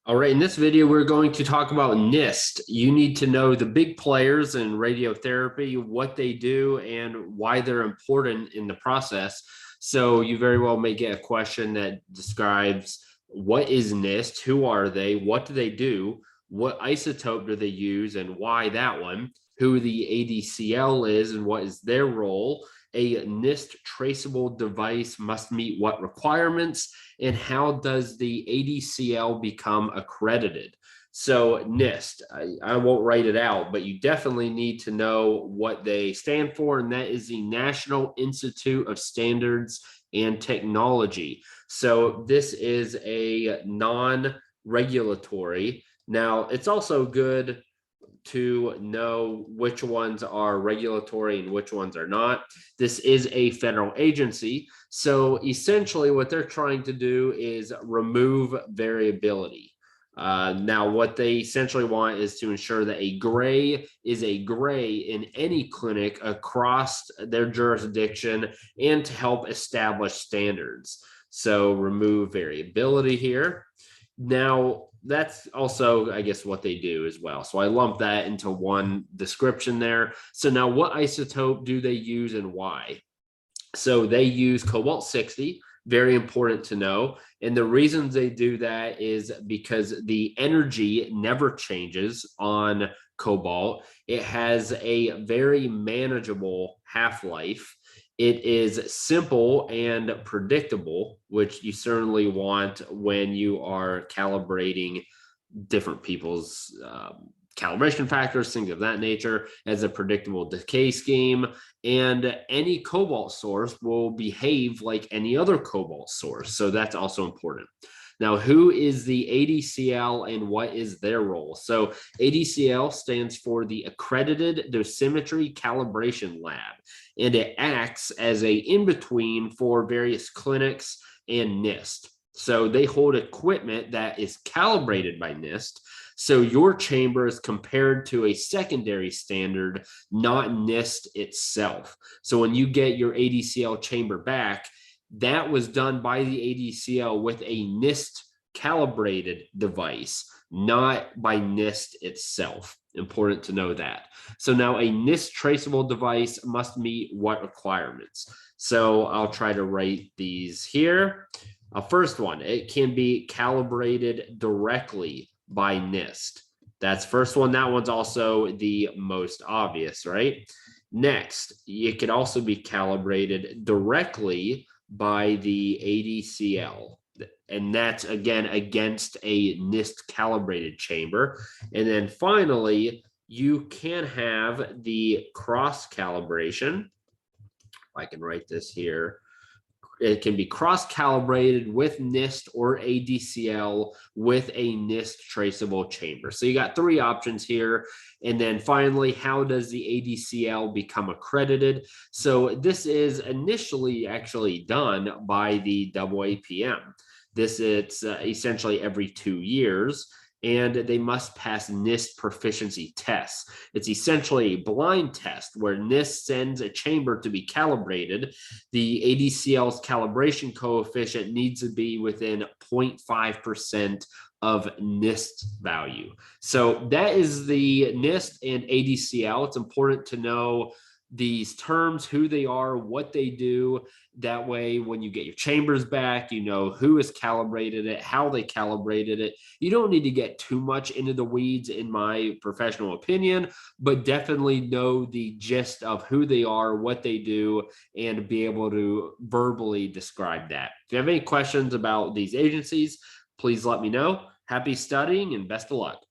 All right, in this video, we're going to talk about NIST. You need to know the big players in radiotherapy, what they do, and why they're important in the process. So you very well may get a question that describes what is NIST, who are they, what do they do, what isotope do they use, and why that one, who the ADCL is and what is their role, a NIST traceable device must meet what requirements, and how does the ADCL become accredited? So NIST, I won't write it out, but you definitely need to know what they stand for, and that is the National Institute of Standards and Technology. So this is a non-regulatory. Now, it's also good to know which ones are regulatory and which ones are not. This is a federal agency. So essentially what they're trying to do is remove variability. Now, what they essentially want is to ensure that a gray is a gray in any clinic across their jurisdiction and to help establish standards. So remove variability here. Now, that's also, I guess, what they do as well. So I lump that into one description there. So now what isotope do they use and why? So they use cobalt-60, very important to know. And the reasons they do that is because the energy never changes on cobalt. It has a very manageable half-life. It is simple and predictable, which you certainly want when you are calibrating different people's calibration factors, things of that nature, as a predictable decay scheme. And any cobalt source will behave like any other cobalt source. So that's also important. Now, who is the ADCL and what is their role? So ADCL stands for the Accredited Dosimetry Calibration Lab, and it acts as a in-between for various clinics and NIST. So they hold equipment that is calibrated by NIST. So your chamber is compared to a secondary standard, not NIST itself. So when you get your ADCL chamber back, that was done by the ADCL with a NIST calibrated device, not by NIST itself. Important to know that. So now a NIST traceable device must meet what requirements? So I'll try to write these here. First one, it can be calibrated directly by NIST. That's first one. That one's also the most obvious, right? Next, it could also be calibrated directly by the ADCL. And that's, again, against a NIST calibrated chamber. And then finally, you can have the cross calibration. I can write this here. It can be cross-calibrated with NIST or ADCL with a NIST traceable chamber. So you got three options here. And then finally, how does the ADCL become accredited? So this is initially actually done by the AAPM. It's essentially every 2 years. And they must pass NIST proficiency tests. It's essentially a blind test where NIST sends a chamber to be calibrated. The ADCL's calibration coefficient needs to be within 0.5% of NIST value. So that is the NIST and ADCL. It's important to know these terms, who they are, what they do. That way, when you get your chambers back, you know who has calibrated it, how they calibrated it. You don't need to get too much into the weeds, in my professional opinion, but definitely know the gist of who they are, what they do, and be able to verbally describe that. If you have any questions about these agencies, please let me know. Happy studying and best of luck.